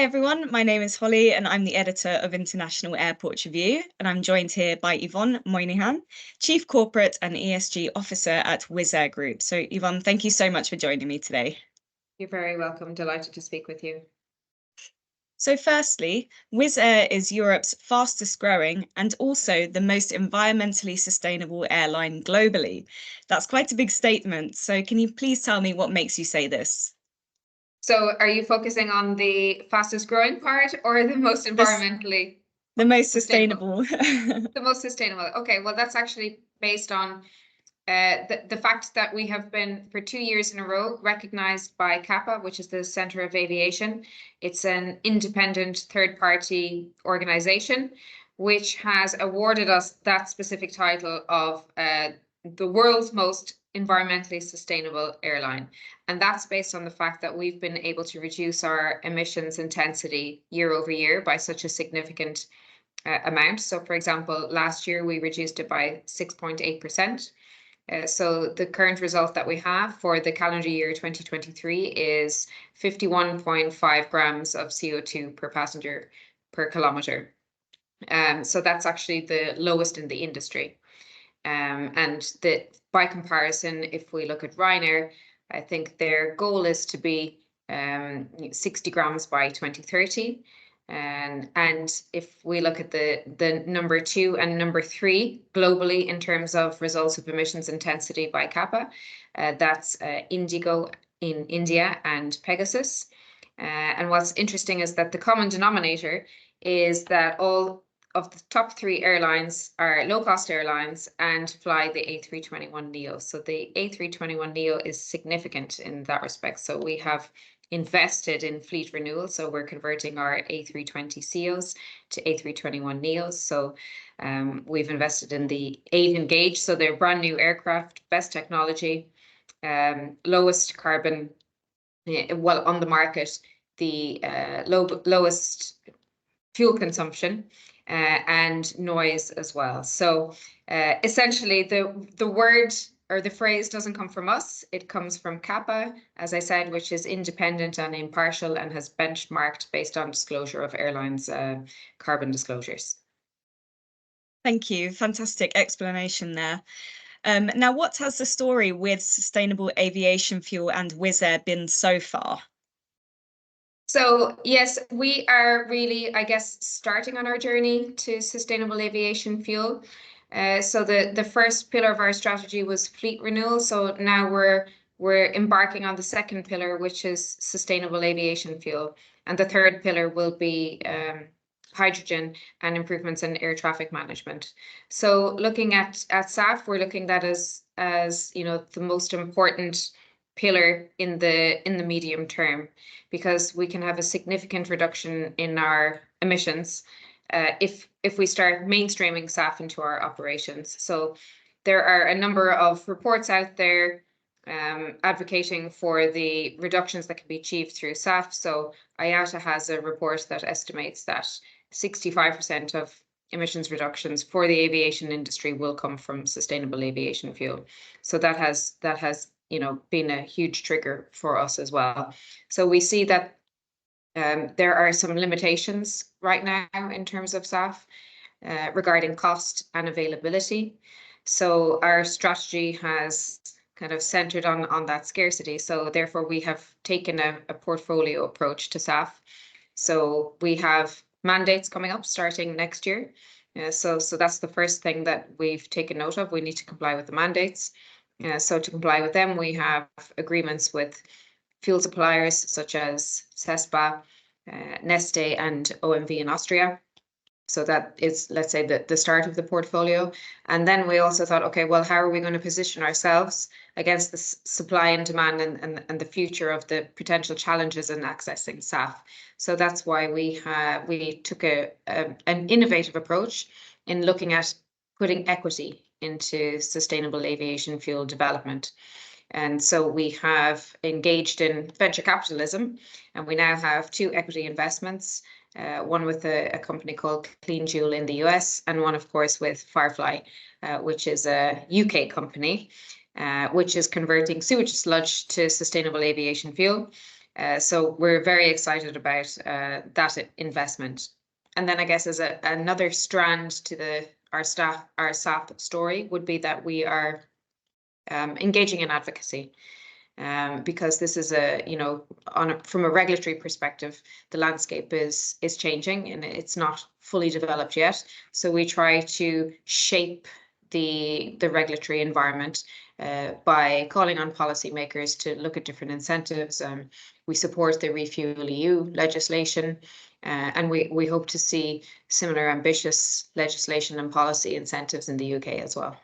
everyone, my name is Holly and I'm the editor of International Airport Review, and I'm joined here by Yvonne Moynihan, Chief Corporate and ESG Officer at Wizz Air Group. So Yvonne, thank you so much for joining me today. You're very welcome. Delighted to speak with you. So firstly, Wizz Air is Europe's fastest growing and also the most environmentally sustainable airline globally. That's quite a big statement. So can you please tell me what makes you say this? So are you focusing on the fastest growing part or the most environmentally? The most sustainable. The most sustainable. Okay, well, that's actually based on the fact that we have been for 2 years in a row recognized by CAPA, which is the Center of Aviation. It's an independent third-party organization which has awarded us that specific title of the world's most environmentally sustainable airline. And that's based on the fact that we've been able to reduce our emissions intensity year over year by such a significant amount. So, for example, last year we reduced it by 6.8%. So the current result that we have for the calendar year 2023 is 51.5 grams of CO2 per passenger per kilometre. So that's actually the lowest in the industry. And by comparison, if we look at Ryanair, I think their goal is to be 60 grams by 2030. And if we look at the number 2 and number 3 globally in terms of results of emissions intensity by CAPA, that's Indigo in India and Pegasus. And what's interesting is that the common denominator is that all of the top 3 airlines are low-cost airlines and fly the A321neo. So the A321neo is significant in that respect. So we have invested in fleet renewal. So we're converting our A320ceos to A321neos. So we've invested in the 8 Engage. So they're brand new aircraft, best technology, lowest carbon, well, on the market, the lowest fuel consumption and noise as well. So essentially the word or the phrase doesn't come from us. It comes from CAPA, as I said, which is independent and impartial and has benchmarked based on disclosure of airlines' carbon disclosures. Thank you. Fantastic explanation there. Now, what has the story with sustainable aviation fuel and Wizz Air been so far? So yes, we are really, I guess, starting on our journey to sustainable aviation fuel. So the first pillar of our strategy was fleet renewal. So now we're embarking on the second pillar, which is sustainable aviation fuel. And the third pillar will be hydrogen and improvements in air traffic management. So looking at SAF, we're looking at that as you know, the most important pillar in the medium term, because we can have a significant reduction in our emissions if we start mainstreaming SAF into our operations. So there are a number of reports out there advocating for the reductions that can be achieved through SAF. So IATA has a report that estimates that 65% of emissions reductions for the aviation industry will come from sustainable aviation fuel. So that has been a huge trigger for us as well. So we see that there are some limitations right now in terms of SAF regarding cost and availability. So our strategy has kind of centered on that scarcity. So therefore we have taken a portfolio approach to SAF. So we have mandates coming up starting next year. So that's the first thing that we've taken note of. We need to comply with the mandates. So to comply with them, we have agreements with fuel suppliers such as CESPA, Neste and OMV in Austria. So that is, let's say, the start of the portfolio. And then we also thought, okay, well, how are we going to position ourselves against the supply and demand and the future of the potential challenges in accessing SAF? So that's why we took an innovative approach in looking at putting equity into sustainable aviation fuel development. And so we have engaged in venture capitalism, and we now have 2 equity investments, one with a company called Clean Fuel in the US, and one, of course, with Firefly, which is a UK company, which is converting sewage sludge to sustainable aviation fuel. So we're very excited about that investment. And then I guess as another strand to our SAF story would be that we are engaging in advocacy. Because this is from a regulatory perspective, the landscape is changing and it's not fully developed yet. So we try to shape the regulatory environment by calling on policymakers to look at different incentives. We support the Refuel EU legislation, and we hope to see similar ambitious legislation and policy incentives in the UK as well.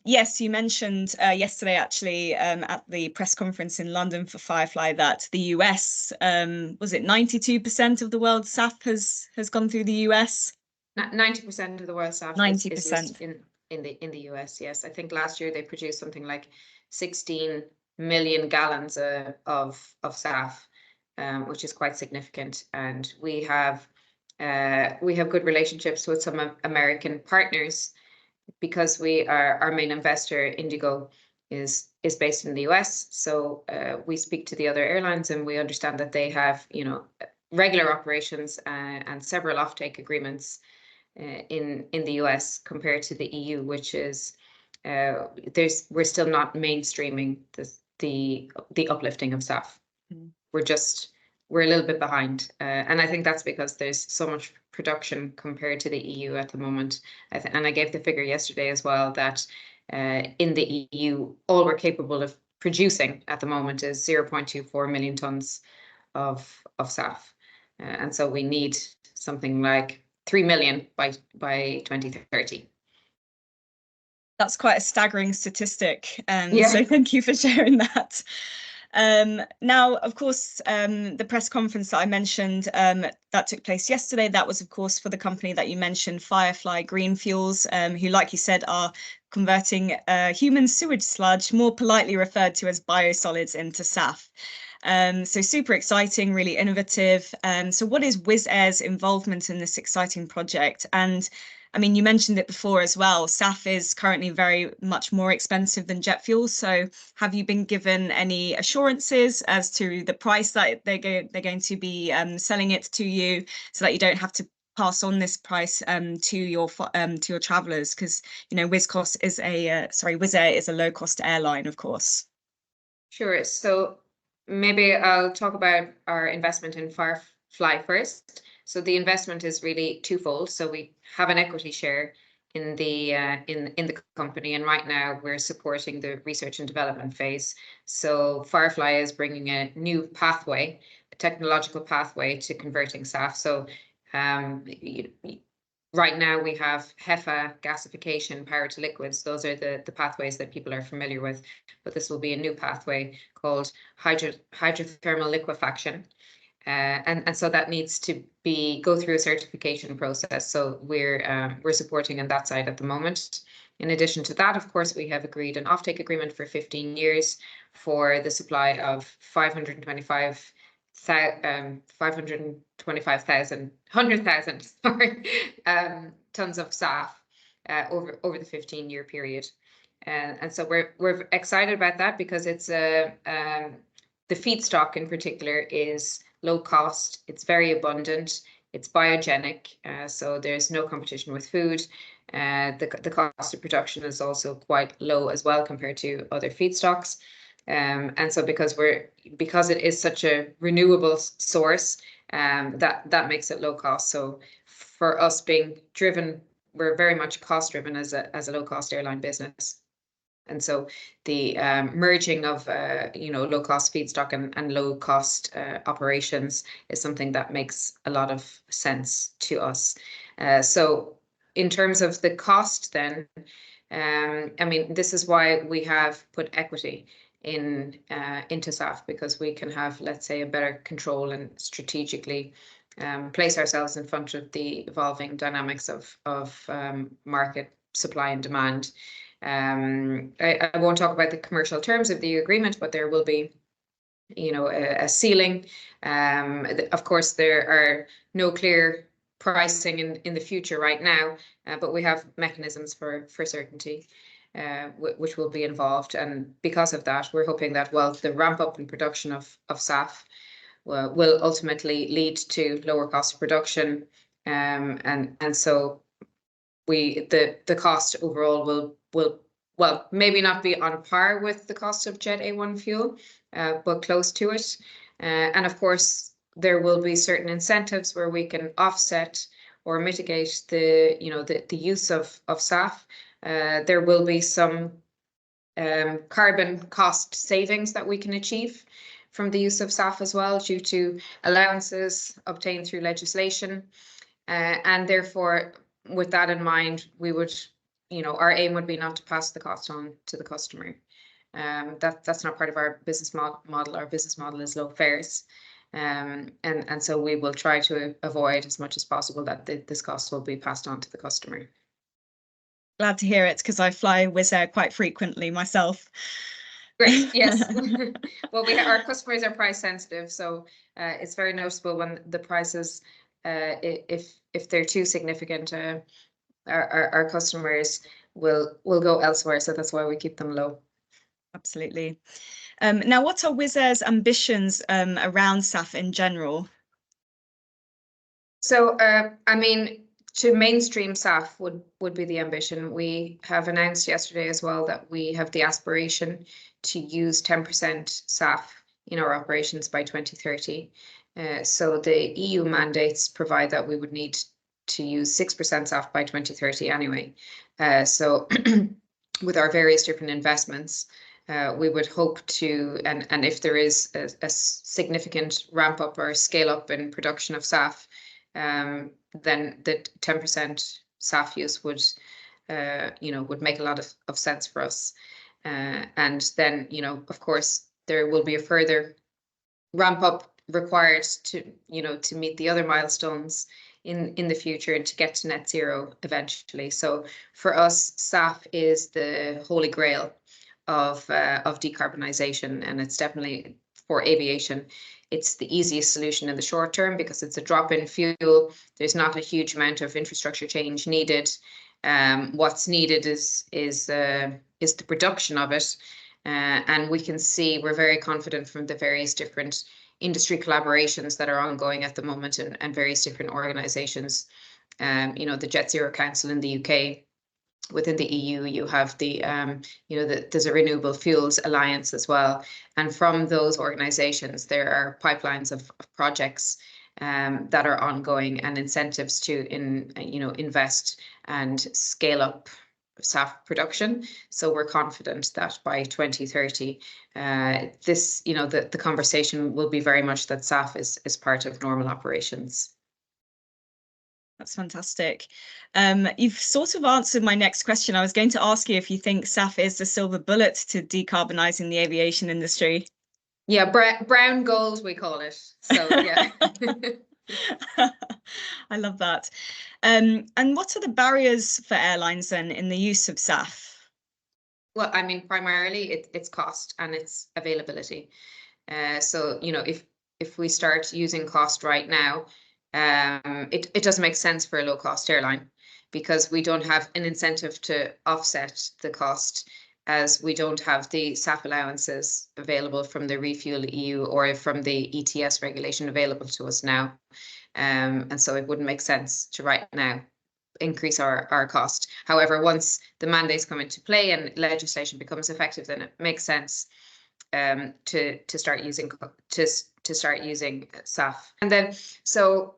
Yes, you mentioned yesterday, actually, at the press conference in London for Firefly, that the US, was it 92% of the world's SAF has gone through the US? 90% of the world's SAF 90%. is used in the US. Yes, I think last year they produced something like 16 million gallons of SAF, which is quite significant. And we have good relationships with some American partners, because our main investor, Indigo, is based in the US. So we speak to the other airlines, and we understand that they have regular operations and several offtake agreements in the US compared to the EU, which is we're still not mainstreaming the uplifting of SAF. Mm. We're a little bit behind, and I think that's because there's so much production compared to the EU at the moment. And I gave the figure yesterday as well, that in the EU, all we're capable of producing at the moment is 0.24 million tons of SAF, and so we need something like 3 million by 2030. That's quite a staggering statistic. Yeah. So thank you for sharing that. Now, of course, the press conference that I mentioned that took place yesterday, that was, of course, for the company that you mentioned, Firefly Green Fuels, who, like you said, are converting human sewage sludge, more politely referred to as biosolids, into SAF. So super exciting, really innovative. So what is Wizz Air's involvement in this exciting project? And I mean, you mentioned it before as well, SAF is currently very much more expensive than jet fuel. So have you been given any assurances as to the price that they're going to be selling it to you, so that you don't have to pass on this price to your travelers? Because, Wizz Air is a low cost airline, of course. Sure. So maybe I'll talk about our investment in Firefly first. So the investment is really twofold. So we have an equity share in the company, and right now we're supporting the research and development phase. So Firefly is bringing a new pathway, a technological pathway to converting SAF. So right now we have HEFA, gasification, power to liquids. Those are the pathways that people are familiar with, but this will be a new pathway called hydrothermal liquefaction. And so that needs to go through a certification process. So we're supporting on that side at the moment. In addition to that, of course, we have agreed an offtake agreement for 15 years for the supply of 100,000 tons of SAF over the 15-year period. And so we're excited about that, because it's the feedstock in particular is low cost, it's very abundant, it's biogenic, so there's no competition with food. The cost of production is also quite low as well compared to other feedstocks. And so because it is such a renewable source, that makes it low cost. So for us being driven, we're very much cost driven as a low cost airline business. And so the merging of low cost feedstock and low cost operations is something that makes a lot of sense to us. So in terms of the cost, then, I mean, this is why we have put equity into SAF, because we can have, let's say, a better control and strategically place ourselves in front of the evolving dynamics of market supply and demand. I won't talk about the commercial terms of the agreement, but there will be, a ceiling. Of course, there are no clear pricing in the future right now, but we have mechanisms for certainty, which will be involved. And because of that, we're hoping that, well, the ramp up in production of SAF will ultimately lead to lower cost of production, and so the cost overall will well, maybe not be on par with the cost of Jet A1 fuel, but close to it. And of course, there will be certain incentives where we can offset or mitigate the use of SAF. There will be some carbon cost savings that we can achieve from the use of SAF as well, due to allowances obtained through legislation. And therefore, with that in mind, we would, our aim would be not to pass the cost on to the customer. That's not part of our business model. Our business model is low fares. And so we will try to avoid as much as possible that this cost will be passed on to the customer. Glad to hear it, because I fly Wizz Air quite frequently myself. Great, yes. Well, our customers are price sensitive, so it's very noticeable when the prices, if they're too significant, our customers will go elsewhere. So that's why we keep them low. Absolutely. Now, what are Wizz Air's ambitions around SAF in general? So, I mean, to mainstream SAF would be the ambition. We have announced yesterday as well that we have the aspiration to use 10% SAF in our operations by 2030. So the EU mandates provide that we would need to use 6% SAF by 2030 anyway. So with our various different investments, we would hope to, and if there is a significant ramp up or scale up in production of SAF, then the 10% SAF use would make a lot of sense for us. And then, of course, there will be a further ramp up required to meet the other milestones in the future and to get to net zero eventually. So for us, SAF is the holy grail of decarbonisation, and it's definitely, for aviation, it's the easiest solution in the short term because it's a drop-in fuel. There's not a huge amount of infrastructure change needed. What's needed is the production of it, and we can see, we're very confident from the various different industry collaborations that are ongoing at the moment, and various different organisations. The Jet Zero Council in the UK. Within the EU, you have there's a Renewable Fuels Alliance as well. And from those organizations, there are pipelines of projects that are ongoing, and incentives to invest and scale up SAF production. So we're confident that by 2030, the conversation will be very much that SAF is part of normal operations. That's fantastic. You've sort of answered my next question. I was going to ask you if you think SAF is the silver bullet to decarbonising the aviation industry. Yeah, brown gold, we call it. So, yeah. I love that. And what are the barriers for airlines then in the use of SAF? Well, I mean, primarily it's cost and it's availability. So, if we start using cost right now, it doesn't make sense for a low cost airline, because we don't have an incentive to offset the cost, as we don't have the SAF allowances available from the Refuel EU or from the ETS regulation available to us now. And so it wouldn't make sense to right now increase our cost. However, once the mandates come into play and legislation becomes effective, then it makes sense to start using SAF. And then, so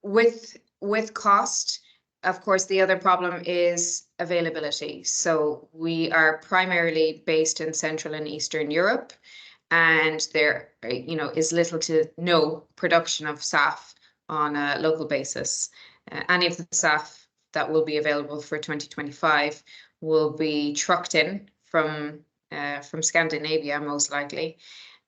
with cost, of course, the other problem is availability. So we are primarily based in Central and Eastern Europe, and there is little to no production of SAF on a local basis. Any of the SAF that will be available for 2025 will be trucked in from Scandinavia, most likely.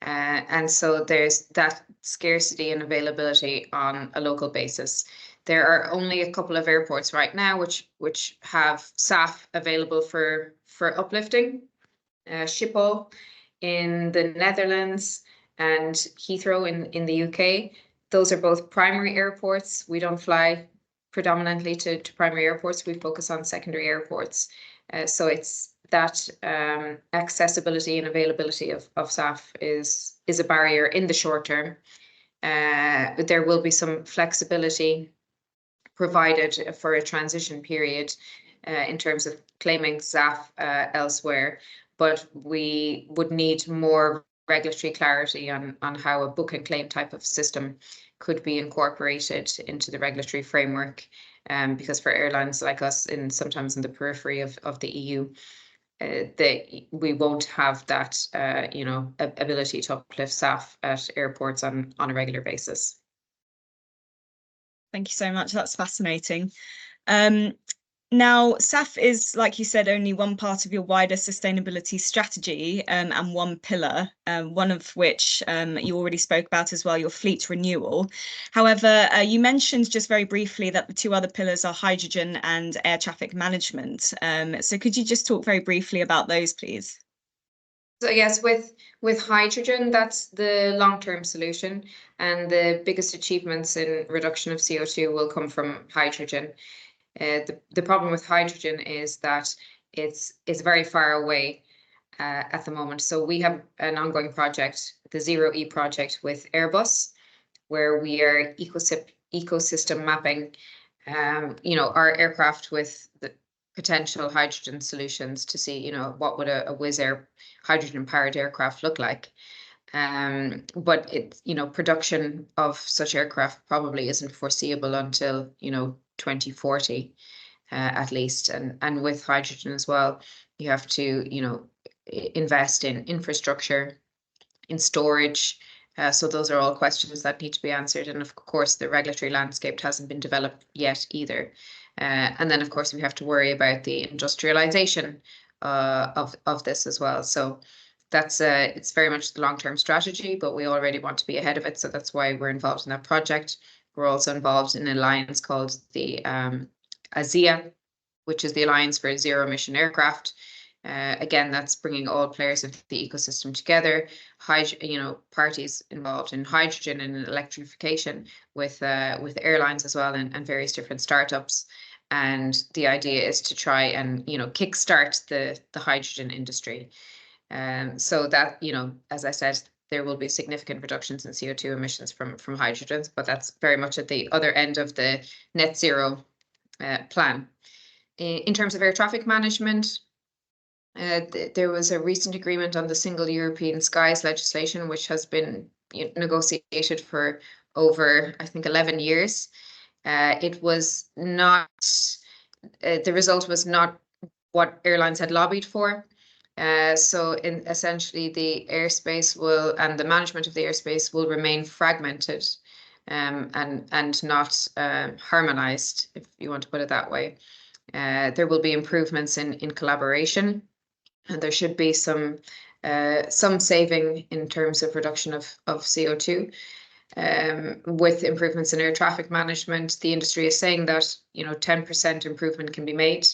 And so there's that scarcity and availability on a local basis. There are only a couple of airports right now which have SAF available for uplifting. Schiphol in the Netherlands and Heathrow in the UK. Those are both primary airports. We don't fly predominantly to primary airports. We focus on secondary airports. So it's that accessibility and availability of SAF is a barrier in the short term. There will be some flexibility provided for a transition period in terms of claiming SAF elsewhere, but we would need more regulatory clarity on how a book and claim type of system could be incorporated into the regulatory framework, because for airlines like us, sometimes in the periphery of the EU, we won't have that ability to uplift SAF at airports on a regular basis. Thank you so much. That's fascinating. Now, SAF is, like you said, only one part of your wider sustainability strategy, and one pillar, one of which you already spoke about as well, your fleet renewal. However, you mentioned just very briefly that the two other pillars are hydrogen and air traffic management. So could you just talk very briefly about those, please? So yes, with hydrogen, that's the long-term solution, and the biggest achievements in reduction of CO2 will come from hydrogen. The problem with hydrogen is that it's very far away at the moment. So we have an ongoing project, the Zero E project with Airbus, where we are ecosystem mapping, our aircraft with the potential hydrogen solutions to see, what would a Wizz Air hydrogen-powered aircraft look like. But production of such aircraft probably isn't foreseeable until 2040 at least, and with hydrogen as well, you have to invest in infrastructure, in storage. So those are all questions that need to be answered, and of course the regulatory landscape hasn't been developed yet either. And then of course we have to worry about the industrialization of this as well. So that's it's very much the long-term strategy, but we already want to be ahead of it. So that's why we're involved in that project. We're also involved in an alliance called the ASEA, which is the Alliance for Zero Emission Aircraft. Again, that's bringing all players of the ecosystem together. Parties involved in hydrogen and electrification with airlines as well, and various different startups. And the idea is to try and kickstart the hydrogen industry. So that, as I said, there will be significant reductions in CO2 emissions from hydrogen, but that's very much at the other end of the net zero plan. In terms of air traffic management, there was a recent agreement on the Single European Skies legislation, which has been negotiated for over, I think, 11 years. It was not, the result was not what airlines had lobbied for. So essentially the airspace and the management of the airspace will remain fragmented, and not harmonized, if you want to put it that way. There will be improvements in collaboration, and there should be some saving in terms of reduction of CO2. With improvements in air traffic management, the industry is saying that 10% improvement can be made.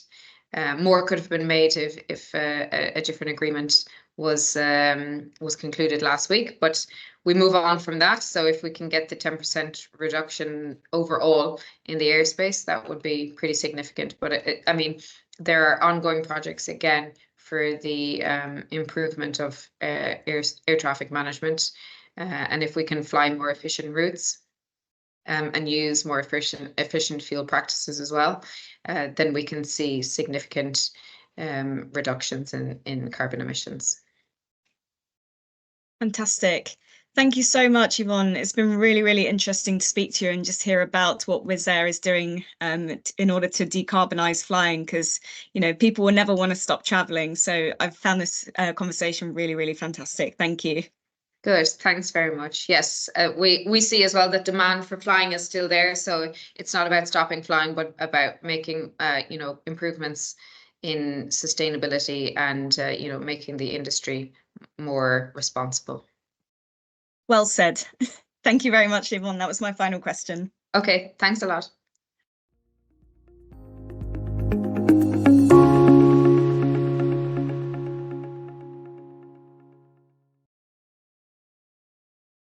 More could have been made if a different agreement was concluded last week, but we move on from that. So if we can get the 10% reduction overall in the airspace, that would be pretty significant. But I mean, there are ongoing projects again for the improvement of air traffic management, and if we can fly more efficient routes, and use more efficient fuel practices as well, then we can see significant reductions in carbon emissions. Fantastic. Thank you so much, Yvonne. It's been really, really interesting to speak to you and just hear about what Wizz Air is doing in order to decarbonize flying, because people will never want to stop traveling. So I've found this conversation really, really fantastic. Thank you. Good, thanks very much. Yes, we see as well that demand for flying is still there. So it's not about stopping flying, but about making improvements in sustainability and making the industry more responsible. Well said. Thank you very much, Yvonne. That was my final question. Okay, thanks a lot.